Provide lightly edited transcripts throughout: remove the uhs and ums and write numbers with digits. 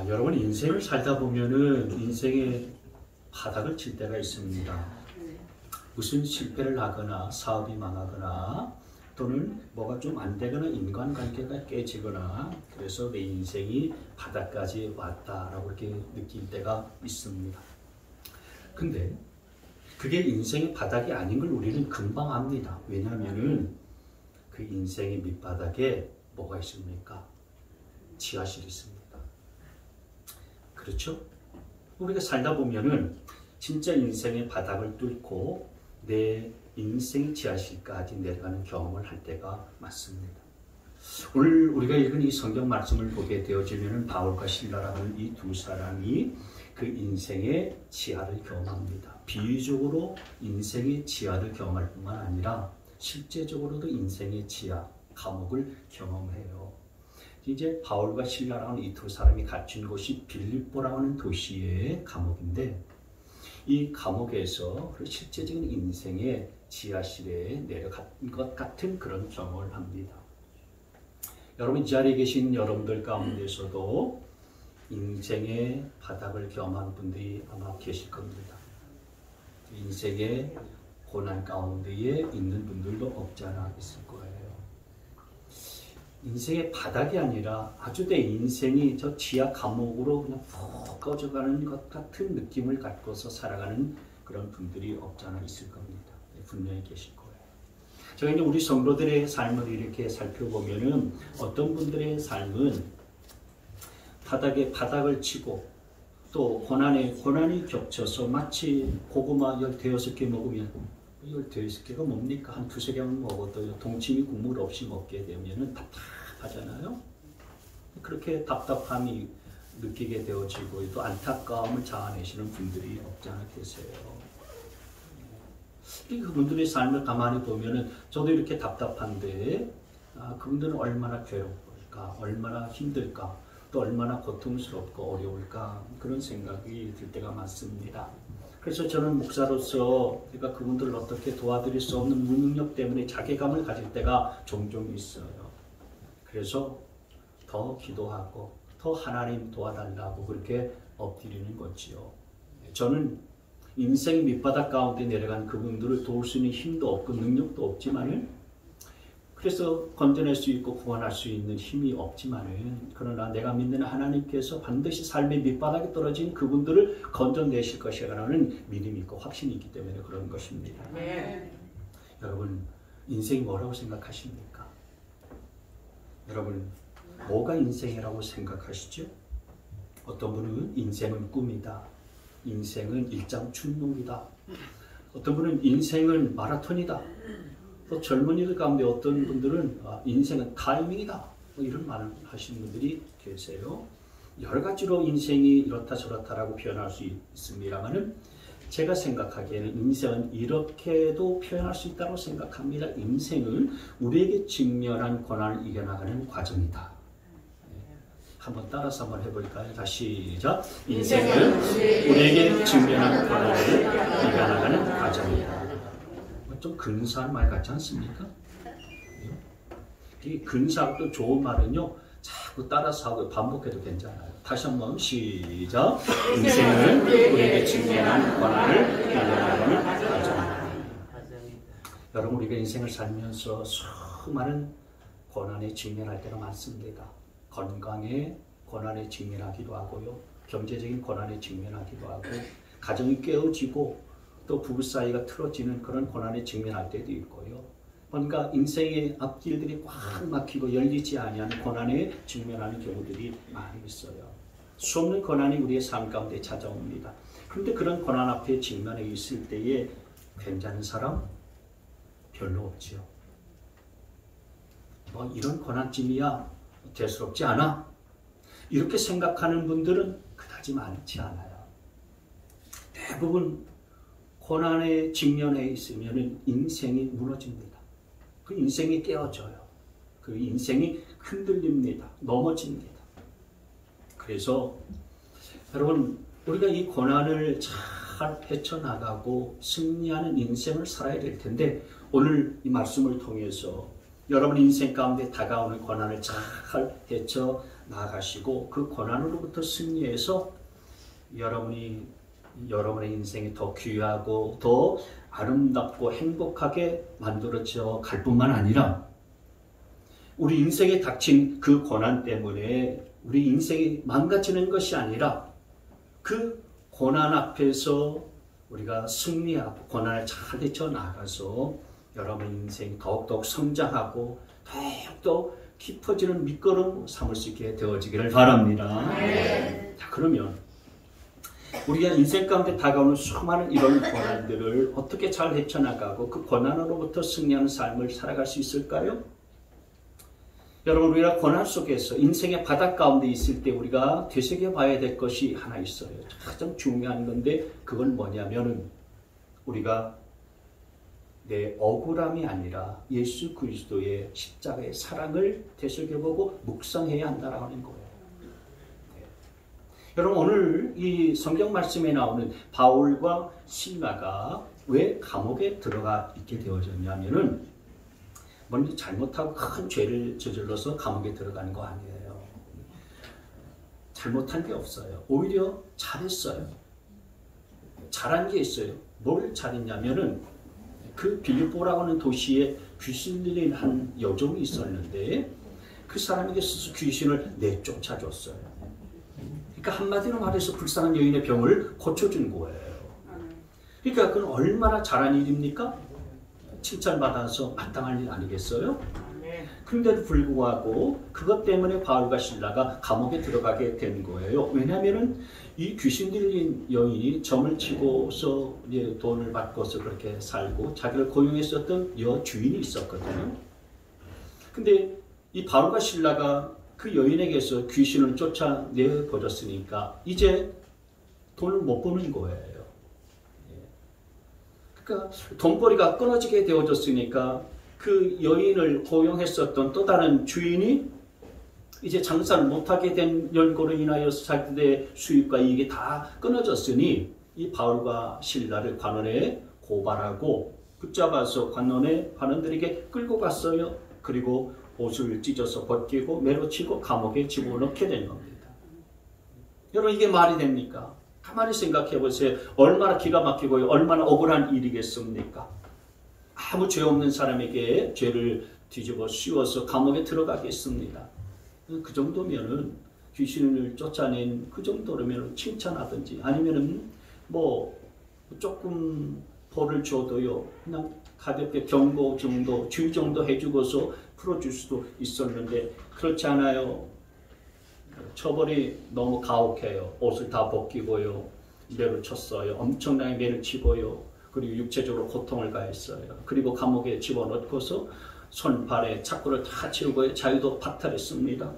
여러분 인생을 살다 보면은 인생의 바닥을 칠 때가 있습니다. 무슨 실패를 하거나 사업이 망하거나 또는 뭐가 좀 안 되거나 인간관계가 깨지거나 그래서 내 인생이 바닥까지 왔다라고 이렇게 느낄 때가 있습니다. 근데 그게 인생의 바닥이 아닌 걸 우리는 금방 압니다. 왜냐하면은 그 인생의 밑바닥에 뭐가 있습니까? 지하실이 있습니다. 그렇죠? 우리가 살다 보면은 진짜 인생의 바닥을 뚫고 내 인생 지하실까지 내려가는 경험을 할 때가 많습니다. 오늘 우리가 읽은 이 성경 말씀을 보게 되어지면은 바울과 실라라는 이 두 사람이 그 인생의 지하를 경험합니다. 비유적으로 인생의 지하를 경험할 뿐만 아니라 실제적으로도 인생의 지하, 감옥을 경험해요. 이제 바울과 실라라는 이 두 사람이 갇힌 곳이 빌립보라는 도시의 감옥인데 이 감옥에서 실제적인 인생의 지하실에 내려간 것 같은 그런 경험을 합니다. 여러분 이 자리에 계신 여러분들 가운데서도 인생의 바닥을 경험한 분들이 아마 계실 겁니다. 인생의 고난 가운데에 있는 분들도 없지 않아 있을 거예요. 인생의 바닥이 아니라 아주 내 인생이 저 지하 감옥으로 그냥 푹 꺼져가는 것 같은 느낌을 갖고서 살아가는 그런 분들이 없지 않아 있을 겁니다. 분명히 계실 거예요. 제가 이제 우리 성도들의 삶을 이렇게 살펴보면은 어떤 분들의 삶은 바닥을 치고 또 고난이 겹쳐서 마치 고구마 15개 먹으면 15개가 뭡니까? 한 두세 개만 먹어도 동치미 국물 없이 먹게 되면은 답답하잖아요. 그렇게 답답함이 느끼게 되어지고 또 안타까움을 자아내시는 분들이 없지 않아 계세요. 그분들의 삶을 가만히 보면은 저도 이렇게 답답한데 그분들은 얼마나 괴롭을까, 얼마나 힘들까, 또 얼마나 고통스럽고 어려울까 그런 생각이 들 때가 많습니다. 그래서 저는 목사로서 제가 그분들을 어떻게 도와드릴 수 없는 무능력 때문에 자괴감을 가질 때가 종종 있어요. 그래서 더 기도하고 더 하나님 도와달라고 그렇게 엎드리는 거지요. 저는 인생 밑바닥 가운데 내려간 그분들을 도울 수 있는 힘도 없고 능력도 없지만은 그래서 건져낼 수 있고 구원할 수 있는 힘이 없지만은 그러나 내가 믿는 하나님께서 반드시 삶의 밑바닥에 떨어진 그분들을 건져내실 것이라는 믿음이 있고 확신이 있기 때문에 그런 것입니다. 네. 여러분 인생이 뭐라고 생각하십니까? 여러분 뭐가 인생이라고 생각하시죠? 어떤 분은 인생은 꿈이다. 인생은 일장 춘몽이다. 어떤 분은 인생은 마라톤이다. 또 젊은이들 가운데 어떤 분들은 인생은 타이밍이다. 이런 말을 하시는 분들이 계세요. 여러 가지로 인생이 이렇다 저렇다라고 표현할 수 있습니다만은 제가 생각하기에는 인생은 이렇게도 표현할 수 있다고 생각합니다. 인생은 우리에게 직면한 고난을 이겨나가는 과정이다. 한번 따라서 한번 해볼까요? 다시 시작. 인생은 우리에게 직면한 고난을 이겨나가는 과정이다. 좀 근사한 말 같지 않습니까? 이 근사하고 좋은 말은요 자꾸 따라서 하고 반복해도 괜찮아요. 다시 한번 시작. 인생은 우리에게 직면한 고난을 이겨나가는 과정이다. 여러분 우리가 인생을 살면서 수많은 고난에 직면할 때가 많습니다. 건강에 고난에 직면하기도 하고요. 경제적인 고난에 직면하기도 하고 가정이 깨어지고 또 부부 사이가 틀어지는 그런 고난에 직면할 때도 있고요. 뭔가 인생의 앞길들이 꽉 막히고 열리지 아니하는 고난에 직면하는 경우들이 많이 있어요. 수없는 고난이 우리의 삶 가운데 찾아옵니다. 그런데 그런 고난 앞에 직면해 있을 때에 괜찮은 사람 별로 없지요. 뭐 이런 고난쯤이야 대수롭지 않아? 이렇게 생각하는 분들은 그다지 많지 않아요. 대부분 고난에 직면해 있으면 인생이 무너집니다. 그 인생이 깨어져요. 그 인생이 흔들립니다. 넘어집니다. 그래서 여러분 우리가 이 고난을 잘 헤쳐나가고 승리하는 인생을 살아야 될 텐데 오늘 이 말씀을 통해서 여러분 인생 가운데 다가오는 고난을 잘 헤쳐 나아가시고 그 고난으로부터 승리해서 여러분의 인생이 더 귀하고 더 아름답고 행복하게 만들어져 갈 뿐만 아니라 우리 인생에 닥친 그 고난 때문에 우리 인생이 망가지는 것이 아니라 그 고난 앞에서 우리가 승리하고 고난을 잘 헤쳐나가서 여러분 인생이 더욱더욱 성장하고 더욱더 깊어지는 밑거름 삼을 수 있게 되어지기를 바랍니다. 자, 그러면 우리가 인생 가운데 다가오는 수많은 이런 고난들을 어떻게 잘 헤쳐나가고 그 고난으로부터 승리하는 삶을 살아갈 수 있을까요? 여러분, 우리가 고난 속에서 인생의 바닥 가운데 있을 때 우리가 되새겨봐야 될 것이 하나 있어요. 가장 중요한 건데 그건 뭐냐면은 우리가 내 억울함이 아니라 예수 그리스도의 십자가의 사랑을 되새겨보고 묵상해야 한다는 거예요. 여러분, 오늘 이 성경 말씀에 나오는 바울과 실라가 왜 감옥에 들어가 있게 되어졌냐면은 먼저 잘못하고 큰 죄를 저질러서 감옥에 들어가는 거 아니에요. 잘못한 게 없어요. 오히려 잘했어요. 잘한 게 있어요. 뭘 잘했냐면은 그 빌립보라고 하는 도시에 귀신 들린 한 여종이 있었는데 그 사람에게 스스로 귀신을 내쫓아줬어요. 그러니까 한마디로 말해서 불쌍한 여인의 병을 고쳐준 거예요. 그러니까 그건 얼마나 잘한 일입니까? 칭찬받아서 마땅할 일 아니겠어요? 그런데도 불구하고 그것 때문에 바울과 실라가 감옥에 들어가게 된 거예요. 왜냐하면 이 귀신 들린 여인이 점을 치고서 돈을 받고서 그렇게 살고 자기를 고용했었던 여주인이 있었거든요. 근데 이 바울과 실라가 그 여인에게서 귀신을 쫓아내버렸으니까 이제 돈을 못 버는 거예요. 그러니까 돈벌이가 끊어지게 되어졌으니까 그 여인을 고용했었던 또 다른 주인이 이제 장사를 못하게 된 연고로 인하여 자기들의 수입과 이익이 다 끊어졌으니 이 바울과 실라를 관원에 고발하고 붙잡아서 관원들에게 끌고 갔어요. 그리고 옷을 찢어서 벗기고 매로 치고 감옥에 집어넣게 된 겁니다. 여러분, 이게 말이 됩니까? 가만히 생각해 보세요. 얼마나 기가 막히고 얼마나 억울한 일이겠습니까? 아무 죄 없는 사람에게 죄를 뒤집어 씌워서 감옥에 들어가겠습니다. 그 정도면은 귀신을 쫓아낸 그 정도라면 칭찬하든지 아니면은 뭐 조금 벌을 줘도요. 그냥 가볍게 경고 정도, 주의 정도 해주고서 풀어줄 수도 있었는데 그렇지 않아요. 처벌이 너무 가혹해요. 옷을 다 벗기고요. 매를 쳤어요. 엄청나게 매를 치고요. 그리고 육체적으로 고통을 가했어요. 그리고 감옥에 집어넣고서 손, 발에 착고를 다 채우고 자유도 박탈했습니다.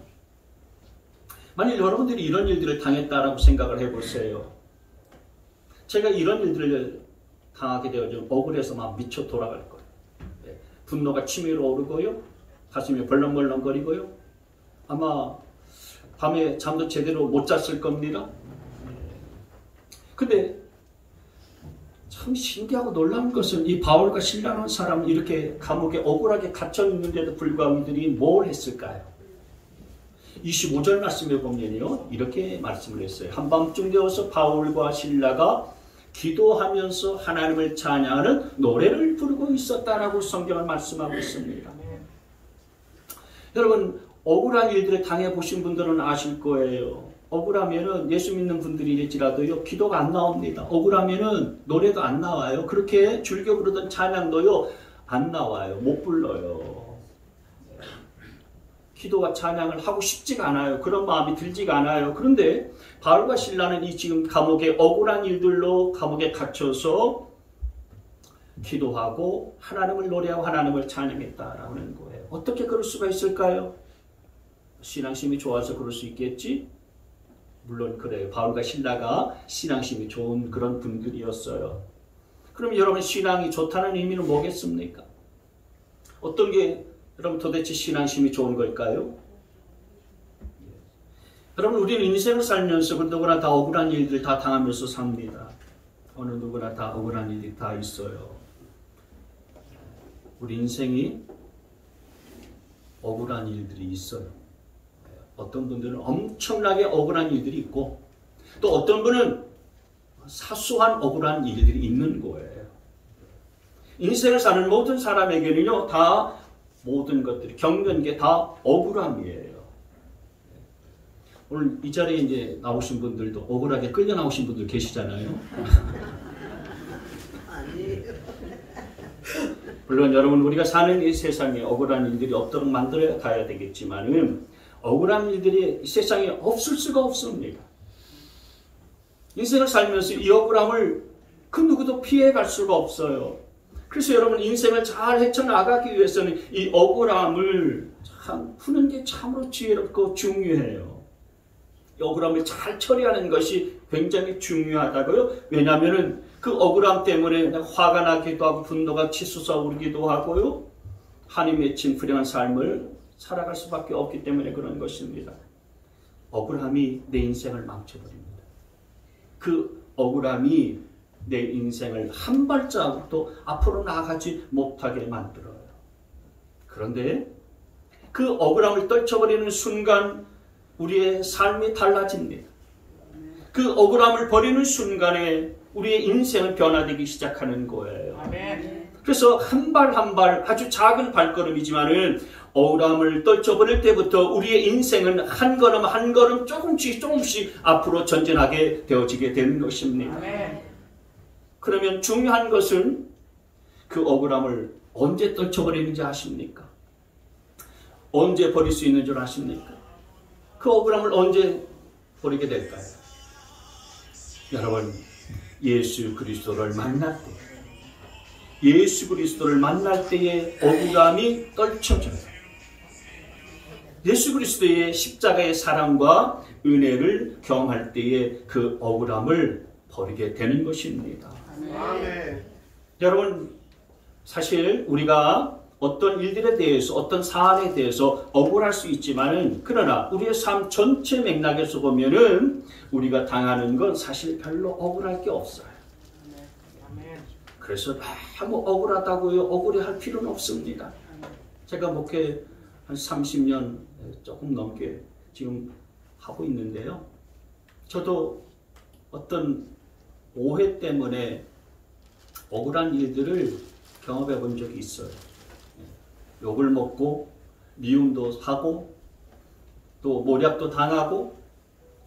만일 여러분들이 이런 일들을 당했다라고 생각을 해보세요. 제가 이런 일들을 당하게 되어서 억울해서 막 미쳐 돌아갈 거예요. 분노가 치밀어 오르고요. 가슴이 벌렁벌렁거리고요. 아마 밤에 잠도 제대로 못 잤을 겁니다. 근데 참 신기하고 놀라운 것은 이 바울과 실라라는 사람은 이렇게 감옥에 억울하게 갇혀 있는데도 불구하고 이들이 뭘 했을까요? 25절 말씀에 보면요. 이렇게 말씀을 했어요. 한밤중 되어서 바울과 실라가 기도하면서 하나님을 찬양하는 노래를 부르고 있었다라고 성경은 말씀하고 있습니다. 여러분, 억울한 일들을 당해보신 분들은 아실 거예요. 억울하면은 예수 믿는 분들일지라도요, 기도가 안 나옵니다. 억울하면은 노래도 안 나와요. 그렇게 즐겨 부르던 찬양도요, 안 나와요. 못 불러요. 기도와 찬양을 하고 싶지가 않아요. 그런 마음이 들지가 않아요. 그런데 바울과 실라는 이 지금 감옥의 억울한 일들로 감옥에 갇혀서 기도하고 하나님을 노래하고 하나님을 찬양했다라는 거예요. 어떻게 그럴 수가 있을까요? 신앙심이 좋아서 그럴 수 있겠지? 물론 그래요. 바울과 실라가 신앙심이 좋은 그런 분들이었어요. 그럼 여러분, 신앙이 좋다는 의미는 뭐겠습니까? 어떤 게 여러분 도대체 신앙심이 좋은 걸까요? 여러분, 우리는 인생을 살면서 누구나 다 억울한 일들 다 당하면서 삽니다. 어느 누구나 다 억울한 일이 다 있어요. 우리 인생이 억울한 일들이 있어요. 어떤 분들은 엄청나게 억울한 일들이 있고 또 어떤 분은 사소한 억울한 일들이 있는 거예요. 인생을 사는 모든 사람에게는요, 다 모든 것들이 겪는 게 다 억울함이에요. 오늘 이 자리에 이제 나오신 분들도 억울하게 끌려 나오신 분들 계시잖아요. 물론 여러분 우리가 사는 이 세상에 억울한 일들이 없도록 만들어 가야 되겠지만은 억울한 일들이 이 세상에 없을 수가 없습니다. 인생을 살면서 이 억울함을 그 누구도 피해갈 수가 없어요. 그래서 여러분 인생을 잘 헤쳐나가기 위해서는 이 억울함을 참 푸는 게 참으로 지혜롭고 중요해요. 이 억울함을 잘 처리하는 것이 굉장히 중요하다고요. 왜냐하면 그 억울함 때문에 화가 나기도 하고 분노가 치솟아오르기도 하고요. 한이 맺힌 불행한 삶을 살아갈 수밖에 없기 때문에 그런 것입니다. 억울함이 내 인생을 망쳐버립니다. 그 억울함이 내 인생을 한 발자국도 앞으로 나아가지 못하게 만들어요. 그런데 그 억울함을 떨쳐버리는 순간 우리의 삶이 달라집니다. 그 억울함을 버리는 순간에 우리의 인생은 변화되기 시작하는 거예요. 그래서 한 발 한 발 아주 작은 발걸음이지만은 억울함을 떨쳐버릴 때부터 우리의 인생은 한 걸음 한 걸음 조금씩 앞으로 전진하게 되어지게 되는 것입니다. 그러면 중요한 것은 그 억울함을 언제 떨쳐버리는지 아십니까? 언제 버릴 수 있는 줄 아십니까? 그 억울함을 언제 버리게 될까요? 여러분, 예수 그리스도를 만날 때, 예수 그리스도를 만날 때에 억울함이 떨쳐져요. 예수 그리스도의 십자가의 사랑과 은혜를 경험할 때에 그 억울함을 버리게 되는 것입니다. 아멘. 여러분, 사실 우리가 어떤 일들에 대해서, 어떤 사안에 대해서 억울할 수 있지만은, 그러나 우리의 삶 전체 맥락에서 보면은 우리가 당하는 건 사실 별로 억울할 게 없어요. 그래서 너무 억울하다고요, 억울해할 필요는 없습니다. 제가 목회 한 30년 조금 넘게 지금 하고 있는데요. 저도 어떤 오해 때문에 억울한 일들을 경험해 본 적이 있어요. 욕을 먹고 미움도 하고 또 모략도 당하고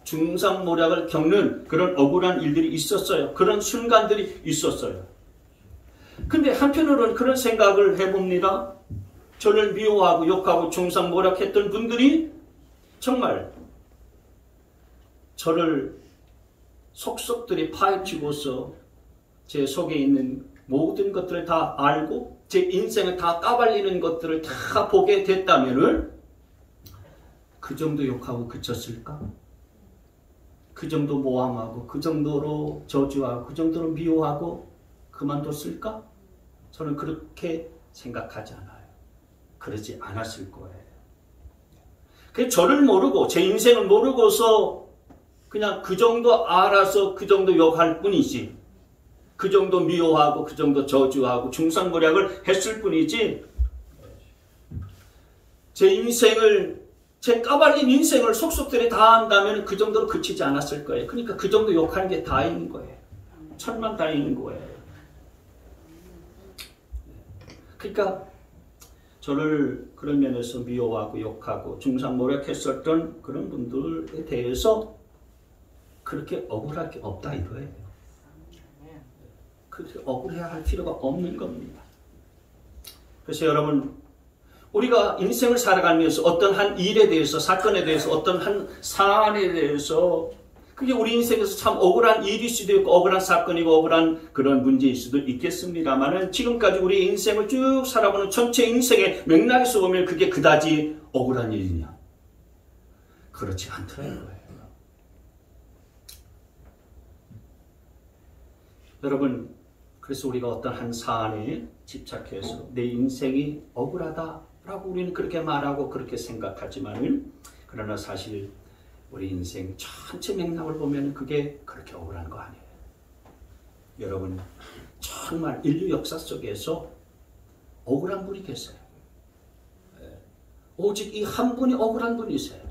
중상모략을 겪는 그런 억울한 일들이 있었어요. 그런 순간들이 있었어요. 근데 한편으로는 그런 생각을 해봅니다. 저를 미워하고 욕하고 중상모략했던 분들이 정말 저를 속속들이 파헤치고서 제 속에 있는 모든 것들을 다 알고 제 인생을 다 까발리는 것들을 다 보게 됐다면은 그 정도 욕하고 그쳤을까? 그 정도 모함하고 그 정도로 저주하고 그 정도로 미워하고 그만뒀을까? 저는 그렇게 생각하지 않아요. 그러지 않았을 거예요. 그 저를 모르고 제 인생을 모르고서 그냥 그 정도 알아서 그 정도 욕할 뿐이지, 그 정도 미워하고 그 정도 저주하고 중상모략을 했을 뿐이지, 제 인생을, 제 까발린 인생을 속속들이 다 한다면 그 정도로 그치지 않았을 거예요. 그러니까 그 정도 욕하는 게 다행인 거예요. 천만다행인 거예요. 그러니까 저를 그런 면에서 미워하고 욕하고 중상모략했었던 그런 분들에 대해서 그렇게 억울할 게 없다 이거예요. 그렇게 억울해야 할 필요가 없는 겁니다. 그래서 여러분, 우리가 인생을 살아가면서 어떤 한 일에 대해서, 사건에 대해서, 어떤 한 사안에 대해서, 그게 우리 인생에서 참 억울한 일일 수도 있고 억울한 사건이고 억울한 그런 문제일 수도 있겠습니다만은, 지금까지 우리 인생을 쭉 살아보는 전체 인생의 맥락에서 보면 그게 그다지 억울한 일이냐? 그렇지 않더라는 거예요. 여러분, 그래서 우리가 어떤 한 사안에 집착해서 내 인생이 억울하다라고 우리는 그렇게 말하고 그렇게 생각하지만은, 그러나 사실 우리 인생 전체 맥락을 보면 그게 그렇게 억울한 거 아니에요. 여러분, 정말 인류 역사 속에서 억울한 분이 계세요. 오직 이 한 분이 억울한 분이세요.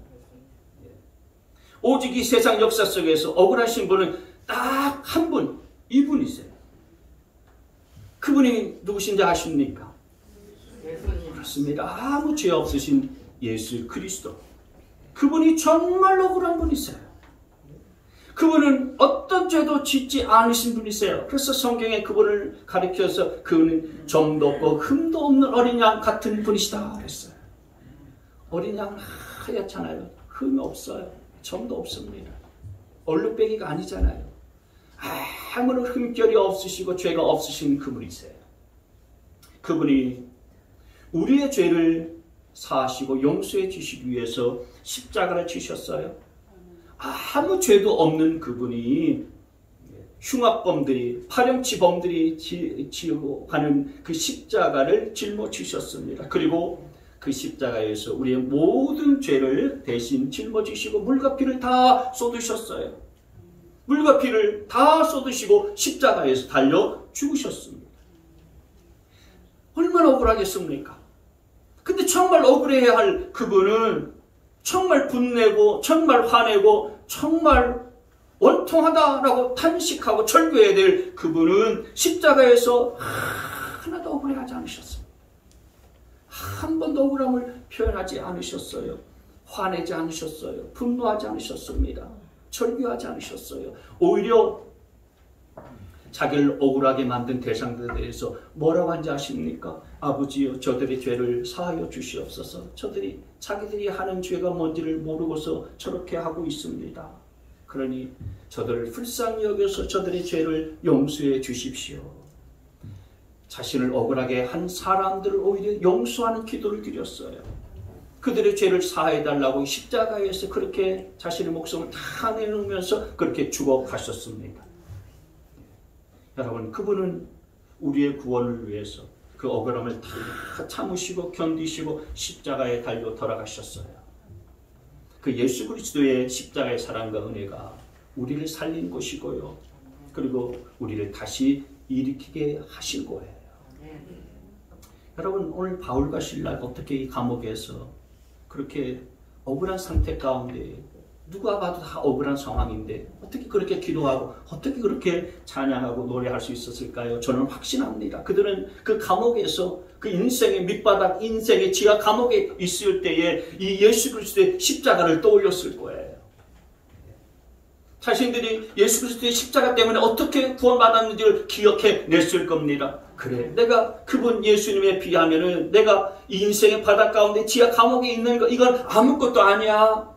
오직 이 세상 역사 속에서 억울하신 분은 딱 한 분, 이분이세요. 그분이 누구신지 아십니까? 그렇습니다. 아무 죄 없으신 예수 그리스도. 그분이 정말 억울한 분이세요. 그분은 어떤 죄도 짓지 않으신 분이세요. 그래서 성경에 그분을 가리켜서 그분은 점도 없고 흠도 없는 어린 양 같은 분이시다 그랬어요. 어린 양은 하얗잖아요. 흠이 없어요. 점도 없습니다. 얼룩배기가 아니잖아요. 아무런 흠결이 없으시고 죄가 없으신 그분이세요. 그분이 우리의 죄를 사하시고 용서해 주시기 위해서 십자가를 지셨어요. 아무 죄도 없는 그분이 흉악범들이, 파렴치범들이 지고 가는 그 십자가를 짊어지셨습니다. 그리고 그 십자가에서 우리의 모든 죄를 대신 짊어지시고 물과 피를 다 쏟으셨어요. 물과 피를 다 쏟으시고 십자가에서 달려 죽으셨습니다. 얼마나 억울하겠습니까? 근데 정말 억울해야 할 그분은 정말 분내고 정말 화내고 정말 원통하다라고 탄식하고 철교해야 될 그분은 십자가에서 하나도 억울해하지 않으셨습니다. 한 번도 억울함을 표현하지 않으셨어요. 화내지 않으셨어요. 분노하지 않으셨습니다. 철교하지 않으셨어요. 오히려 자기를 억울하게 만든 대상들에 대해서 뭐라고 한지 아십니까? 아버지여 저들의 죄를 사하여 주시옵소서. 저들이 자기들이 하는 죄가 뭔지를 모르고서 저렇게 하고 있습니다. 그러니 저들을 불쌍히 여겨서 저들의 죄를 용서해 주십시오. 자신을 억울하게 한 사람들을 오히려 용서하는 기도를 드렸어요. 그들의 죄를 사해달라고 십자가에서 그렇게 자신의 목숨을 다 내놓으면서 그렇게 죽어가셨습니다. 여러분, 그분은 우리의 구원을 위해서 그 억울함을 다 참으시고 견디시고 십자가에 달려 돌아가셨어요. 그 예수 그리스도의 십자가의 사랑과 은혜가 우리를 살린 것이고요. 그리고 우리를 다시 일으키게 하신 거예요. 여러분, 오늘 바울과 실라 어떻게 이 감옥에서 그렇게 억울한 상태 가운데, 누가 봐도 다 억울한 상황인데 어떻게 그렇게 기도하고 어떻게 그렇게 찬양하고 노래할 수 있었을까요? 저는 확신합니다. 그들은 그 감옥에서 그 인생의 밑바닥, 인생의 지하 감옥에 있을 때에 이 예수 그리스도의 십자가를 떠올렸을 거예요. 자신들이 예수 그리스도의 십자가 때문에 어떻게 구원받았는지를 기억해 냈을 겁니다. 그래, 내가 그분 예수님에 비하면은 내가 이 인생의 바닥 가운데 지하 감옥에 있는 거, 이건 아무것도 아니야.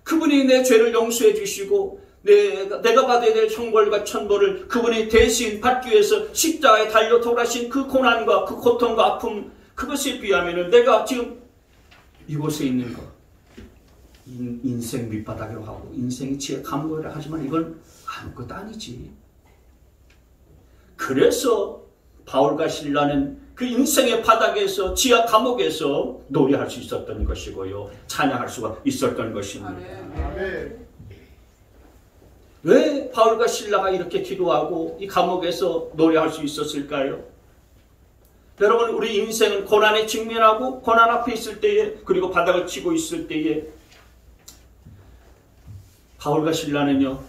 그분이 내 죄를 용서해 주시고 내가 받아야 될 형벌과 천벌을 그분이 대신 받기 위해서 십자가에 달려 돌아가신 그 고난과 그 고통과 아픔, 그것에 비하면 내가 지금 이곳에 있는 것, 인생 밑바닥으로 하고 인생이 지혜 감독이라 하지만 이건 아무것도 아니지. 그래서 바울과 실라는 그 인생의 바닥에서 지하 감옥에서 노래할 수 있었던 것이고요, 찬양할 수가 있었던 것입니다. 아멘. 왜 바울과 실라가 이렇게 기도하고 이 감옥에서 노래할 수 있었을까요? 여러분, 우리 인생은 고난에 직면하고 고난 앞에 있을 때에, 그리고 바닥을 치고 있을 때에 바울과 실라는요,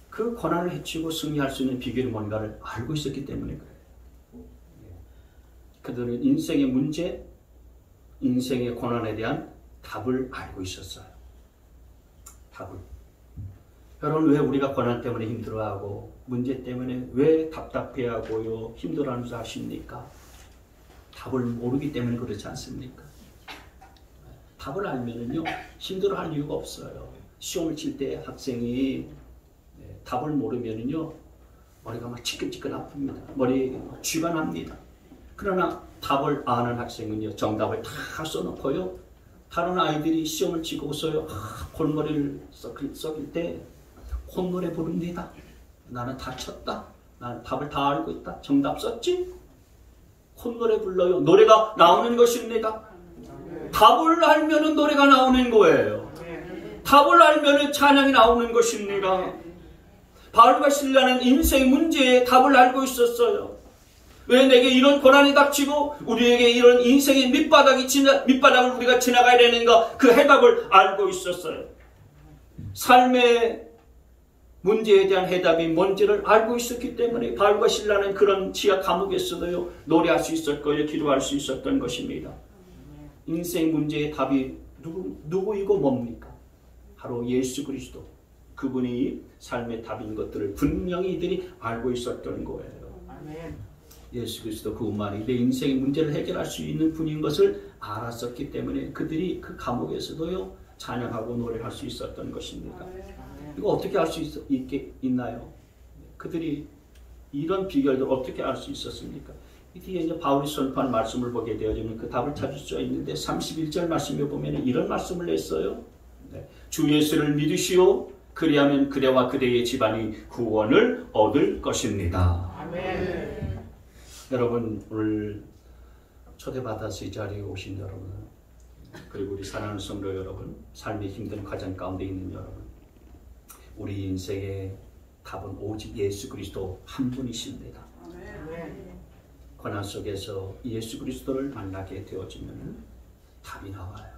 그 고난을 헤치고 승리할 수 있는 비결이 뭔가를 알고 있었기 때문에 그래요. 그들은 인생의 문제, 인생의 고난에 대한 답을 알고 있었어요. 답을. 여러분, 왜 우리가 고난 때문에 힘들어하고 문제 때문에 왜 답답해하고요, 힘들어하는 줄 아십니까? 답을 모르기 때문에 그렇지 않습니까? 답을 알면은요, 힘들어할 이유가 없어요. 시험을 칠 때 학생이 답을 모르면은요, 머리가 막 지끈지끈 아픕니다. 머리 쥐가 납니다. 그러나 답을 아는 학생은요, 정답을 다 써놓고요, 다른 아이들이 시험을 치고서요, 골머리를 썩일 때 콧노래 부릅니다. 나는 다 쳤다. 나는 답을 다 알고 있다. 정답 썼지? 콧노래 불러요. 노래가 나오는 것입니다. 답을 알면은 노래가 나오는 거예요. 답을 알면은 찬양이 나오는 것입니다. 바울과 실라는 인생 문제에 답을 알고 있었어요. 왜 내게 이런 고난이 닥치고 우리에게 이런 인생의 밑바닥을 우리가 지나가야 되는가? 그 해답을 알고 있었어요. 삶의 문제에 대한 해답이 뭔지를 알고 있었기 때문에 바울과 실라는 그런 지하 감옥에서도요, 노래할 수 있었고요, 기도할 수 있었던 것입니다. 인생 문제의 답이 누구이고 뭡니까? 바로 예수 그리스도. 그분이 삶의 답인 것들을 분명히 이들이 알고 있었던 거예요. 예수 그리스도 그분만이 내 인생의 문제를 해결할 수 있는 분인 것을 알았었기 때문에 그들이 그 감옥에서도요, 찬양하고 노래할 수 있었던 것입니다. 이거 어떻게 알 수 있나요? 그들이 이런 비결들을 어떻게 알 수 있었습니까? 이 뒤에 이제 바울이 선포한 말씀을 보게 되어지면 그 답을 찾을 수가 있는데 31절 말씀에 보면 이런 말씀을 했어요. 주 예수를 믿으시오. 그리하면 그대와 그대의 집안이 구원을 얻을 것입니다. 아멘. 여러분, 오늘 초대받아서 이 자리에 오신 여러분, 그리고 우리 사랑하는 성도 여러분, 삶의 힘든 과정 가운데 있는 여러분, 우리 인생의 답은 오직 예수 그리스도 한 분이십니다. 아멘. 고난 속에서 예수 그리스도를 만나게 되어지면 답이 나와요.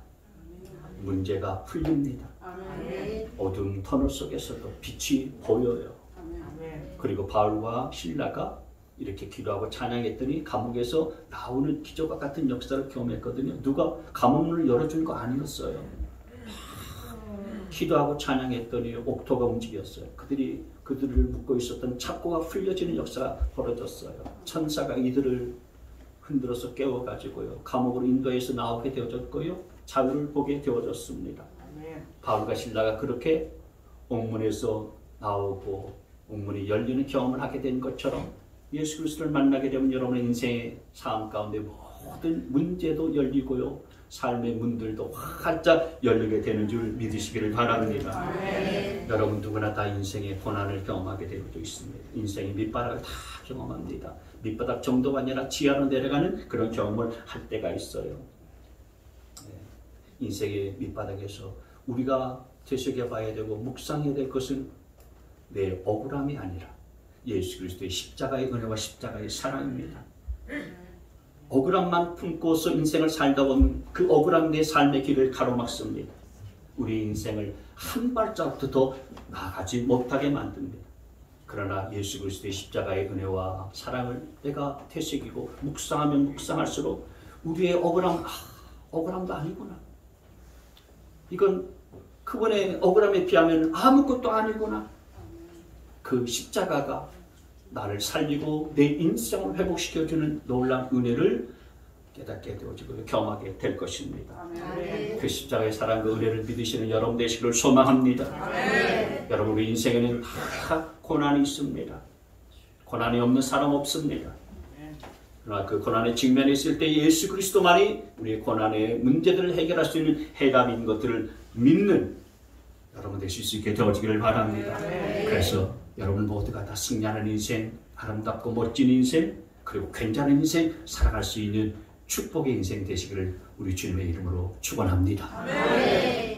아멘. 문제가 풀립니다. 아멘. 어두운 터널 속에서도 빛이 보여요. 아멘. 그리고 바울과 실라가 이렇게 기도하고 찬양했더니 감옥에서 나오는 기적과 같은 역사를 경험했거든요. 누가 감옥문을 열어준 거 아니었어요. 기도하고 찬양했더니 옥토가 움직였어요. 그들을 묶고 있었던 착고가 풀려지는 역사가 벌어졌어요. 천사가 이들을 흔들어서 깨워가지고요, 감옥으로 인도해서 나오게 되어졌고요, 자유를 보게 되어졌습니다. 바울과 실라가 그렇게 옥문에서 나오고 옥문이 열리는 경험을 하게 된 것처럼 예수 그리스도를 만나게 되면 여러분의 인생의 삶 가운데 모든 문제도 열리고요, 삶의 문들도 활짝 열리게 되는 줄 믿으시기를 바랍니다. 여러분 누구나 다 인생의 고난을 경험하게 되고 있습니다. 인생의 밑바닥을 다 경험합니다. 밑바닥 정도가 아니라 지하로 내려가는 그런 경험을 할 때가 있어요. 인생의 밑바닥에서 우리가 되새겨봐야 되고 묵상해야 될 것은 내 억울함이 아니라 예수 그리스도의 십자가의 은혜와 십자가의 사랑입니다. 억울함만 품고서 인생을 살다 보면 그 억울함 내 삶의 길을 가로막습니다. 우리 인생을 한 발자국도 더 나아가지 못하게 만듭니다. 그러나 예수 그리스도의 십자가의 은혜와 사랑을 내가 되새기고 묵상하면 묵상할수록 우리의 억울함도 아니구나. 이건 그분의 억울함에 비하면 아무것도 아니구나. 그 십자가가 나를 살리고 내 인생을 회복시켜주는 놀라운 은혜를 깨닫게 되어지고 경험하게 될 것입니다. 아멘. 그 십자가의 사랑, 그 은혜를 믿으시는 여러분 되시기를 소망합니다. 아멘. 여러분의 인생에는 다 고난이 있습니다. 고난이 없는 사람 없습니다. 그러나 그 고난에 직면해 있을 때 예수 그리스도만이 우리의 고난의 문제들을 해결할 수 있는 해답인 것들을 믿는 여러분 되실 수 있게 되어지기를 바랍니다. 아멘. 그래서 여러분 모두가 다 승리하는 인생, 아름답고 멋진 인생, 그리고 괜찮은 인생 살아갈 수 있는 축복의 인생 되시기를 우리 주님의 이름으로 축원합니다. 아멘.